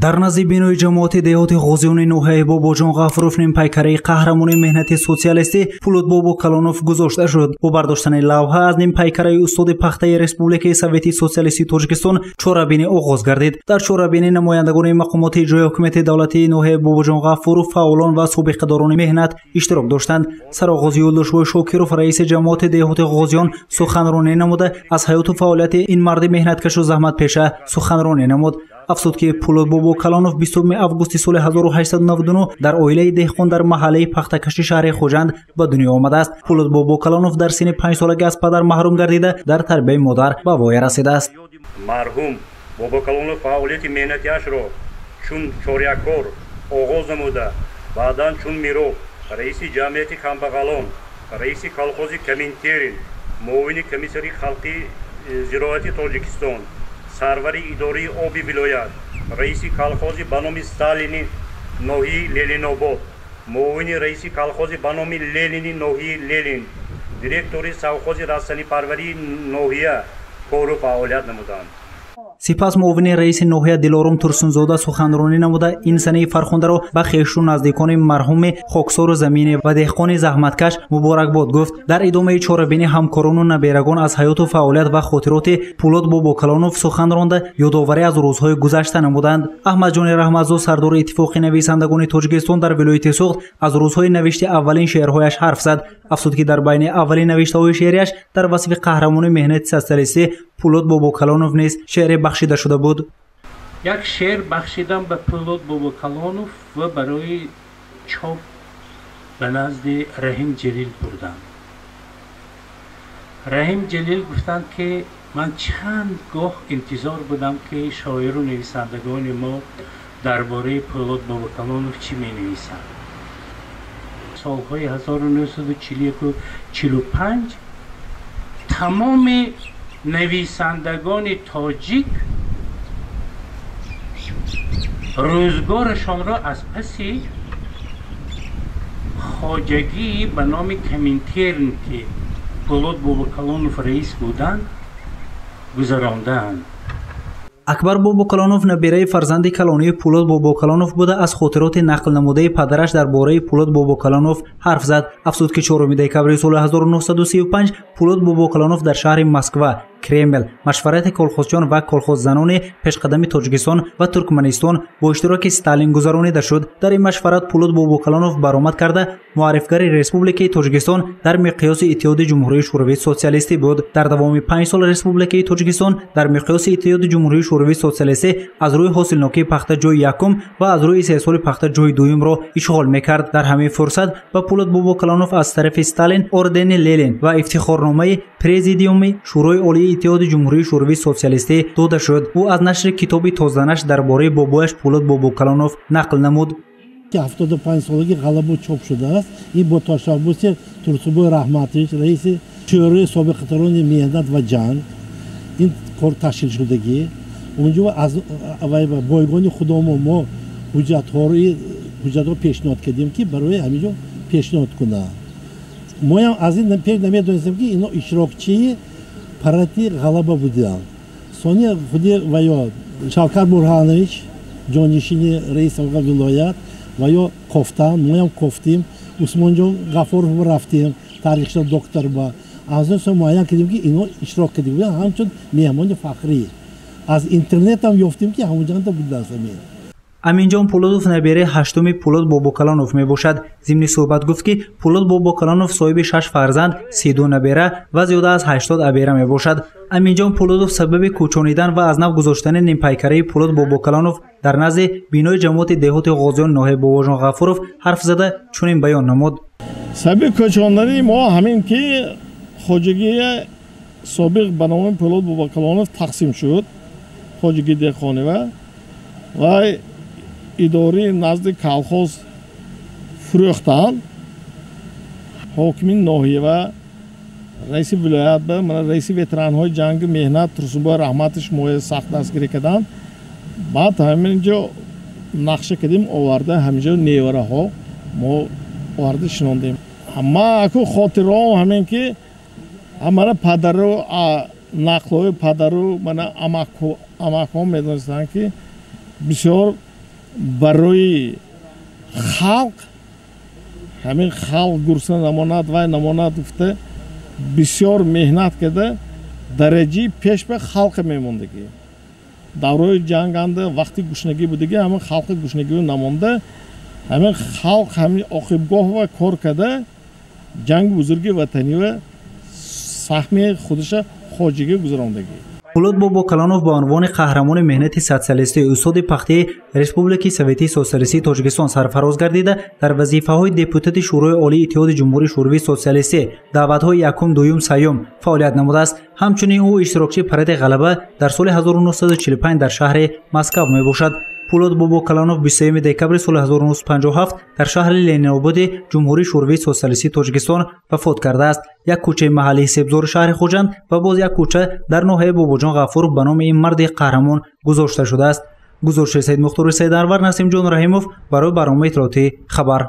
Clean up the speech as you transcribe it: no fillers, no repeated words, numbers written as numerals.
дар назди бинои ҷамоати деҳоти ғозиёни ноҳияи бобоҷон ғафуров нимпайкараи қаҳрамони меҳнати социалистӣ Пулут Бобо Калонов гузошта шуд. бо бардоштани лавҳа аз нимпайкараи устоди пахтаи Республикаи Советии Социалистии Тоҷикистон чорабинӣ оғоз гардид. дар чорабинӣ намояндагони мақомоти иҷрои ҳокимияти давлатии ноҳияи Бобоҷон Ғафуров, фаъолон ва собиқадорони меҳнат иштирок доштанд. Сароғози Юлдошбой Шокиров, раиси ҷамоати деҳоти ғозиён, суханронӣ намуда аз ҳаёту фаъолияти ин марди меҳнаткашу заҳматпеша суханронӣ намуд. афзуд ки Пулут Бобо Калонов 20 августи соли 1899 дар оилаи деҳқон дар маҳаллаи пахтакаши шаҳри Хоҷанд ба дунё омадааст. Пулут Бобо Калонов дар синни 5 солагӣ аз падар маҳрум гардида дар тарбияи модар ба воя расидааст. марҳум Бобо Калонов фаъолияти меҳнатиашро чун чорякор оғоз намуда, баъдан чун миров раиси ҷамъияти камбағалон, раиси колхози Коминтерн, муовини комиссари халқи зироати Тоҷикистон, сарвари идораи оби вилоят, раиси колхози ба номи Сталини ноҳияи Ленинобод, муовини раиси колхози ба номи Ленини ноҳияи Ленин, директори совхози растанипарварии ноҳия кору фаъолият намуданд. сипас муовини раиси ноҳия Дилорум Турсунзода суханронӣ намуда ин санаи фархондаро ба хешу наздикони марҳуми хоксору заминӣ ва деҳқони заҳматкаш муборакбод гуфт. дар идомаи чорабинӣ ҳамкорону наберагон аз ҳаёту фаъолият ва хотироти Пулут Бобо Калонов сухан ронда ёдоварӣ аз рӯзҳои гузашта намуданд. Аҳмадҷони Раҳматзод, сардори иттифоқи нависандагони Тоҷикистон дар вилояти Суғд, аз рӯзҳои навишти аввалин шеърҳояш ҳарф зад. афзуд ки дар байни аввалин навиштаҳои шеърияш дар васфи қаҳрамони меҳнати социалистӣ Пулут Бобо Калонов низ шеъре бахшида шуда буд. як шеър бахшидам ба Пулут Бобо Калонов ва барои чоп ба назди Раҳим Ҷалил бурдам. Раҳим Ҷалил гуфтанд ки ман чанд гоҳ интизор будам ки шоиру нависандагони мо дар бораи Пулут Бобо Калонов чӣ менависанд. солҳои 1941-45 тамоми нависандагони тоҷик рӯзгорашонро аз паси хоҷагии ба номи Коминтерн ки Пулут Бобо Калонов раис буданд гузаронданд. акбар Бобо Калонов набираи фарзанди калонии Пулут Бобо Калонов буда аз хотироти нақлнамудаи падараш дар бораи Пулут Бобо Калонов ҳарф зад. афзуд ки 4 декабри соли 1935 Пулут Бобо Калонов дар шаҳри Москва, Кремл, машварати колхозчон ва колхоззанони пешқадами Тоҷикистон ва Туркманистон бо иштироки Сталин гузаронида шуд. дар ин машварат Пулут Бобо Калонов баромад карда муаррифгари Республикаи Тоҷикистон дар миқёси Иттиҳоди Ҷумҳурии Шӯравии Социалистӣ буд. дар давоми 5 сол Республикаи Тоҷикистон дар миқёси Иттиҳоди Ҷумҳурии Шӯравии Социалистӣ аз рӯи ҳосилнокии пахта ҷойи якум ва аз рӯи истеҳсоли пахта ҷойи дуюмро ишғол мекард. дар ҳамин фурсат ба Пулут Бобо Калонов аз тарафи Сталин ордени Ленин ва ифтихорномаи президиуми Шӯрои Олии Иттиҳоди Ҷумҳурии Шӯравии Социалистӣ дода шуд. ӯ аз нашри китоби тозанаш дар бораи бобояш Пулут Бобо Калонов нақл намуд. 75 солаги ғалабу чоп шудааст. ин бо ташаббуси Турсунбой Раҳматович, раиси шӯрои собиқадорони меҳнат ва ҷанг ин кор ташкил шудагӣ. اونجا از بایگانی خدا ما حجت ها پیشنهاد کردیم که برای همینجا پیشنهاد کنه. ما هم از این پیش نمیدونستیم که اینا اشتراکچی پارتی غلبه بودن. ثانی خودی و یا شوکت برهانویچ جانشین رئیس ولایت و یا کفتن، ما هم کفتیم. عثمان جان غفورov رفتیم، تاریخش دکتر با از اون سو معین کردیم که اینا اشتراک کردیم همچون مهمان فخری. از اینترنت هم یافتیم که همونجا بودن زمین. аминҷон Пулутов набераи ҳаштуми Пулут Бобо Калонов мебошад. зимни суҳбат гуфт ки Пулут Бобо Калонов соҳиби 6 фарзанд, 32 набера ва зиёда аз 80 абера мебошад. аминҷон Пулутов сабаби кӯчонидан ва аз нав гузоштани нимпайкараи Пулут Бобо Калонов дар назди бинои ҷамоати деҳоти ғозиён ноҳияи Бобоҷон Ғафуров ҳарф зада чунин баён намуд. сабаби кӯчондани мо ҳамин ки хоҷагии собиқ ба номи Пулут Бобо Калонов тақсим шуд. хоҷагии деҳқонива ва идораи назди колхоз фурӯхтанд. ҳокими ноҳия ва раиси вилоят ба раиси ветеранҳои ҷанги меҳнат Турсунбой Раҳматович моҳияи сахт дастгирӣ карданд. баъд ҳаминҷо нақша кардим оварда ҳаминҷо невараҳо мо оварда шинондем. ҳама аку хотиром ҳамин ки ҳамара падару нақлҳои падару мана амакҳо медонистанд ки бисёр барои халқ ҳамин халқ гурсна намонад вай намонад гуфта бисёр меҳнат карда дараҷаи пеш ба халқ мемондагӣ даврои ҷанганда вақти гушнагӣ будагӣ ҳамин халқи гушнагиро намонда ҳамин халқ ҳамин оқибгоҳ ва кор карда ҷанги бузурги ватанӣ ва саҳми худаша хоҷигӣ гузарондагӣ. Пулот Бобокалонов ба унвони қаҳрамони меҳнати социалистӣ устоди пахтии Республикаи Советии Социалистии Тоҷикистон сарфароз гардида дар вазифаҳои депутати Шӯрои Олии Иттиҳоди Ҷумҳурии Шӯравии Социалистӣ даватҳои якум, дуюм, сеюм фаъолият намудааст. Ҳамчунин ӯ иштирокчии паради ғалаба дар соли 1945 дар шаҳри Москав мебошад. Пулот Бобокалонов 23 декабри соли 1957 дар шаҳри Ленинободи Ҷумҳурии Шӯравии Социалистии Тоҷикистон вафот кардааст. Як кӯчаи маҳаллии Себзори шаҳри Хуҷанд ва боз як кӯча дар ноҳияи Бобоҷон Ғафуров ба номи ин марди қаҳрамон гузошта шудааст. гузориши Саид Мухтори Сайданвар, Насимҷон Раҳимов барои барномаи иттилоотӣ Хабар.